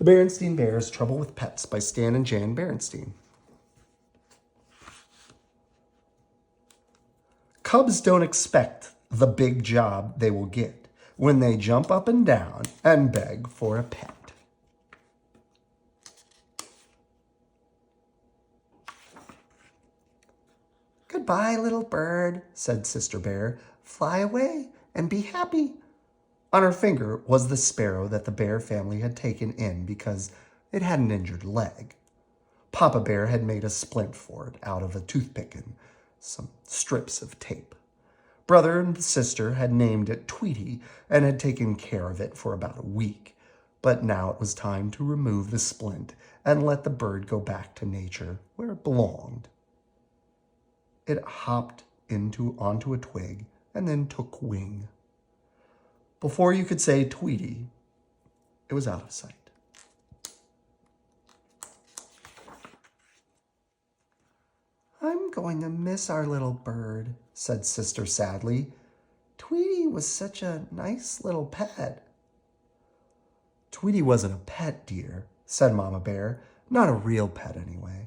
The Berenstain Bears Trouble with Pets by Stan and Jan Berenstain. Cubs don't expect the big job they will get when they jump up and down and beg for a pet. Goodbye, little bird, said Sister Bear. Fly away and be happy. On her finger was the sparrow that the bear family had taken in because it had an injured leg. Papa Bear had made a splint for it out of a toothpick and some strips of tape. Brother and sister had named it Tweety and had taken care of it for about a week, but now it was time to remove the splint and let the bird go back to nature where it belonged. It hopped onto a twig and then took wing. Before you could say Tweety, it was out of sight. I'm going to miss our little bird, said Sister sadly. Tweety was such a nice little pet. Tweety wasn't a pet, dear, said Mama Bear. Not a real pet, anyway.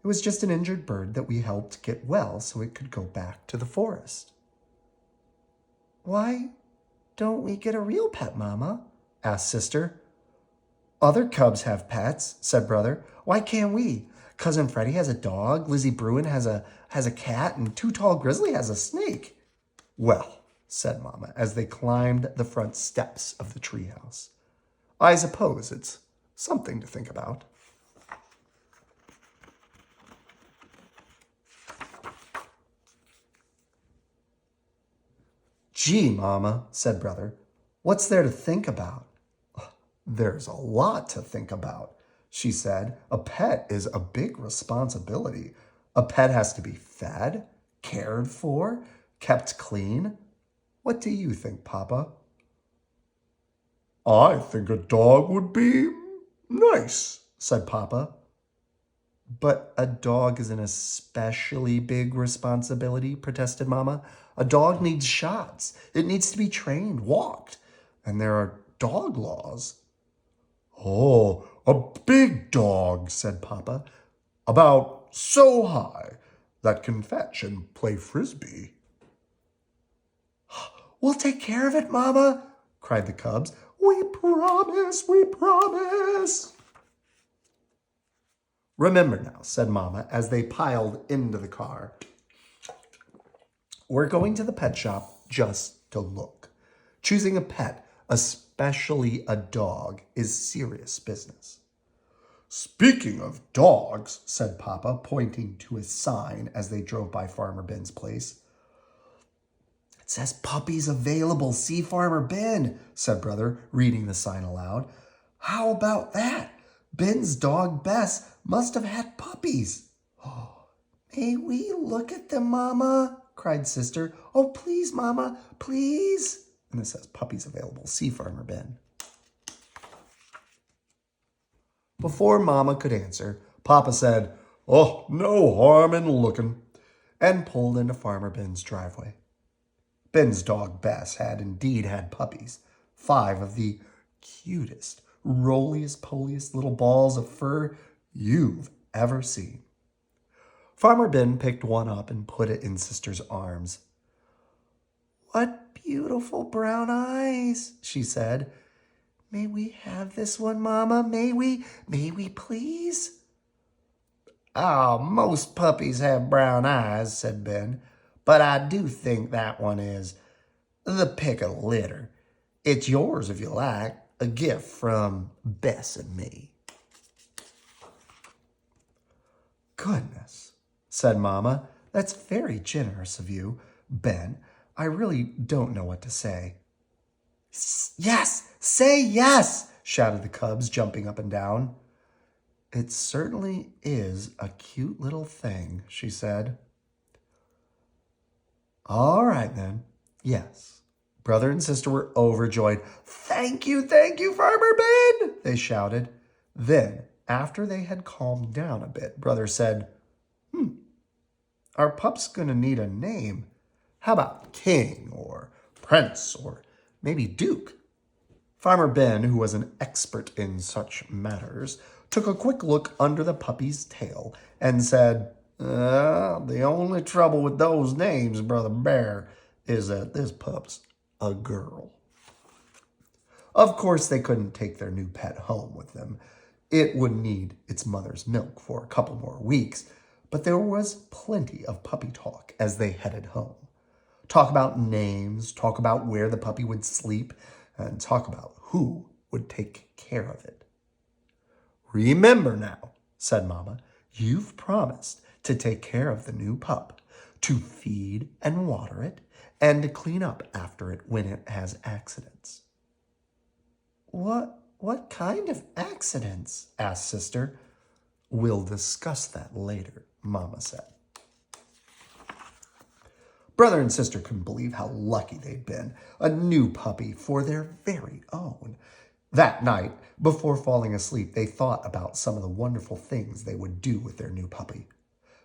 It was just an injured bird that we helped get well so it could go back to the forest. Why don't we get a real pet, Mama? Asked Sister. Other cubs have pets, said Brother. Why can't we? Cousin Freddie has a dog, Lizzie Bruin has a cat, and Too Tall Grizzly has a snake. Well, said Mama, as they climbed the front steps of the treehouse, I suppose it's something to think about. Gee, Mama, said Brother, what's there to think about? There's a lot to think about, she said. A pet is a big responsibility. A pet has to be fed, cared for, kept clean. What do you think, Papa? I think a dog would be nice, said Papa. But a dog is an especially big responsibility, protested Mama. A dog needs shots. It needs to be trained, walked. And there are dog laws. Oh, a big dog, said Papa. About so high that can fetch and play frisbee. We'll take care of it, Mama, cried the cubs. We promise, we promise. Remember now, said Mama, as they piled into the car. We're going to the pet shop just to look. Choosing a pet, especially a dog, is serious business. Speaking of dogs, said Papa, pointing to a sign as they drove by Farmer Ben's place. It says puppies available, see Farmer Ben, said Brother, reading the sign aloud. How about that? Ben's dog Bess must have had puppies. Oh, may we look at them, Mama? Cried Sister. Oh, please, Mama, please. And it says puppies available, see Farmer Ben. Before Mama could answer, Papa said, oh, no harm in looking, and pulled into Farmer Ben's driveway. Ben's dog Bess had indeed had puppies, 5 of the cutest, rolyest-poliest little balls of fur you've ever seen. Farmer Ben picked one up and put it in Sister's arms. What beautiful brown eyes, she said. May we have this one, Mama? May we please? Oh, most puppies have brown eyes, said Ben, but I do think that one is the pick of the litter. It's yours if you like, a gift from Bess and me. Goodness, said Mama, that's very generous of you, Ben. I really don't know what to say. Yes, say yes, shouted the cubs, jumping up and down. It certainly is a cute little thing, she said. All right, then. Yes. Brother and Sister were overjoyed. Thank you, Farmer Ben, they shouted. Then, after they had calmed down a bit, Brother said, our pup's gonna need a name. How about King or Prince or maybe Duke? Farmer Ben, who was an expert in such matters, took a quick look under the puppy's tail and said, the only trouble with those names, Brother Bear, is that this pup's a girl. Of course, they couldn't take their new pet home with them. It would need its mother's milk for a couple more weeks, but there was plenty of puppy talk as they headed home. Talk about names, talk about where the puppy would sleep, and talk about who would take care of it. Remember now, said Mama, you've promised to take care of the new pup, to feed and water it, and to clean up after it when it has accidents. What kind of accidents? Asked Sister. We'll discuss that later, Mama said. Brother and sister couldn't believe how lucky they'd been. A new puppy for their very own. That night, before falling asleep, they thought about some of the wonderful things they would do with their new puppy.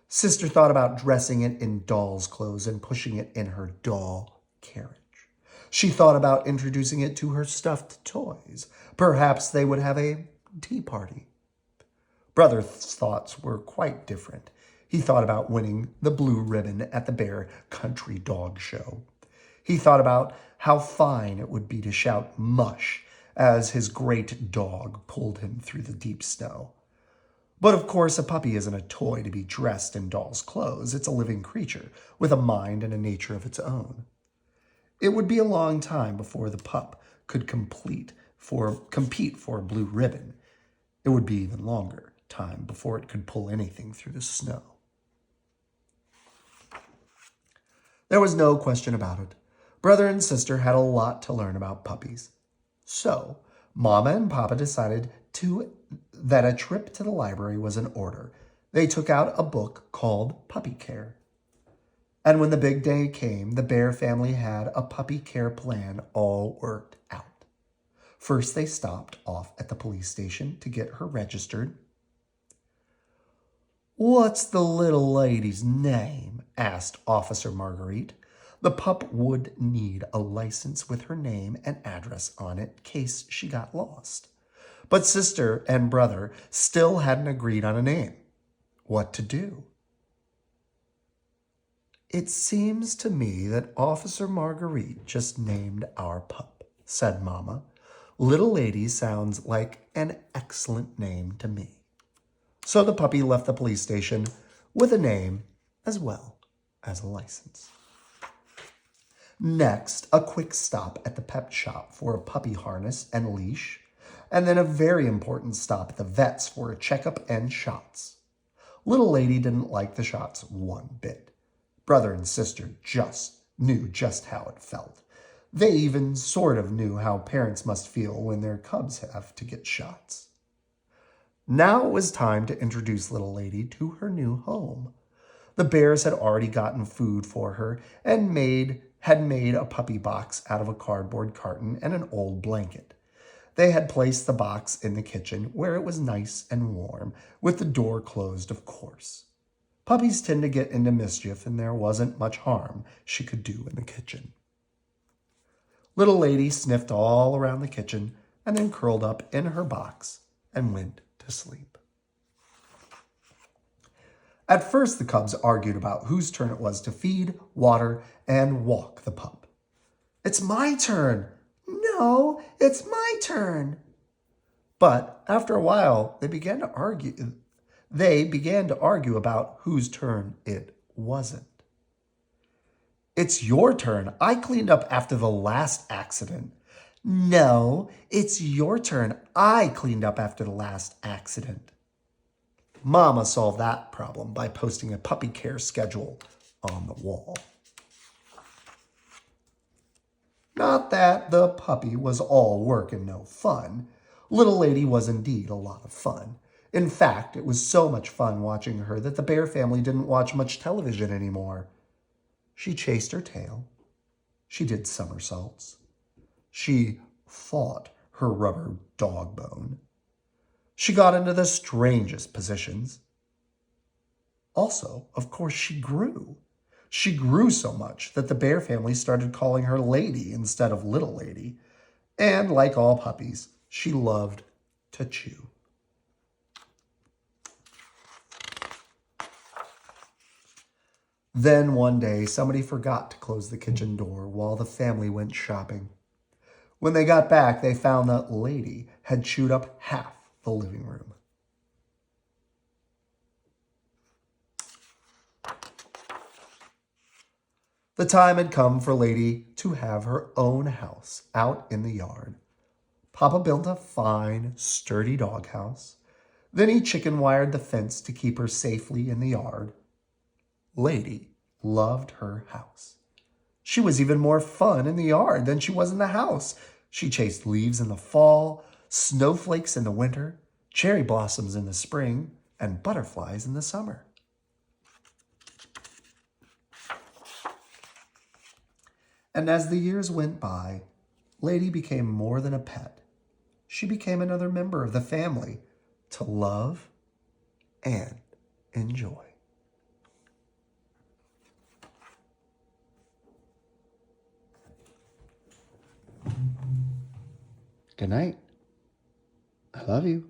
Sister thought about dressing it in doll's clothes and pushing it in her doll carriage. She thought about introducing it to her stuffed toys. Perhaps they would have a tea party. Brother's thoughts were quite different. He thought about winning the blue ribbon at the Bear Country Dog Show. He thought about how fine it would be to shout mush as his great dog pulled him through the deep snow. But of course, a puppy isn't a toy to be dressed in doll's clothes. It's a living creature with a mind and a nature of its own. It would be a long time before the pup could compete for a blue ribbon. It would be even longer time before it could pull anything through the snow. There was no question about it. Brother and sister had a lot to learn about puppies. So, Mama and Papa decided that a trip to the library was in order. They took out a book called Puppy Care. And when the big day came, the Bear family had a puppy care plan all worked out. First, they stopped off at the police station to get her registered. "What's the little lady's name?" asked Officer Marguerite. The pup would need a license with her name and address on it in case she got lost. But sister and brother still hadn't agreed on a name. What to do? "It seems to me that Officer Marguerite just named our pup," said Mama. "Little lady sounds like an excellent name to me." So the puppy left the police station with a name as well as a license. Next, a quick stop at the pet shop for a puppy harness and leash, and then a very important stop at the vet's for a checkup and shots. Little lady didn't like the shots one bit. Brother and sister knew just how it felt. They even sort of knew how parents must feel when their cubs have to get shots. Now it was time to introduce little lady to her new home. The Bears had already gotten food for her and had made a puppy box out of a cardboard carton and an old blanket. They had placed the box in the kitchen where it was nice and warm, with the door closed, of course. Puppies tend to get into mischief, and there wasn't much harm she could do in the kitchen. Little lady sniffed all around the kitchen and then curled up in her box and went to sleep. At first, the cubs argued about whose turn it was to feed, water, and walk the pup. "It's my turn." "No, it's my turn." But after a while, they began to argue about whose turn it wasn't. "It's your turn. I cleaned up after the last accident." "No, it's your turn. I cleaned up after the last accident." Mama solved that problem by posting a puppy care schedule on the wall. Not that the puppy was all work and no fun. Little lady was indeed a lot of fun. In fact, it was so much fun watching her that the Bear family didn't watch much television anymore. She chased her tail. She did somersaults. She fought her rubber dog bone. She got into the strangest positions. Also, of course, she grew. She grew so much that the Bear family started calling her Lady instead of Little Lady. And like all puppies, she loved to chew. Then one day, somebody forgot to close the kitchen door while the family went shopping. When they got back, they found that Lady had chewed up half the living room. The time had come for Lady to have her own house out in the yard. Papa built a fine, sturdy doghouse. Then he chicken wired the fence to keep her safely in the yard. Lady loved her house. She was even more fun in the yard than she was in the house. She chased leaves in the fall, snowflakes in the winter, cherry blossoms in the spring, and butterflies in the summer. And as the years went by, Lady became more than a pet. She became another member of the family to love and enjoy. Good night. I love you.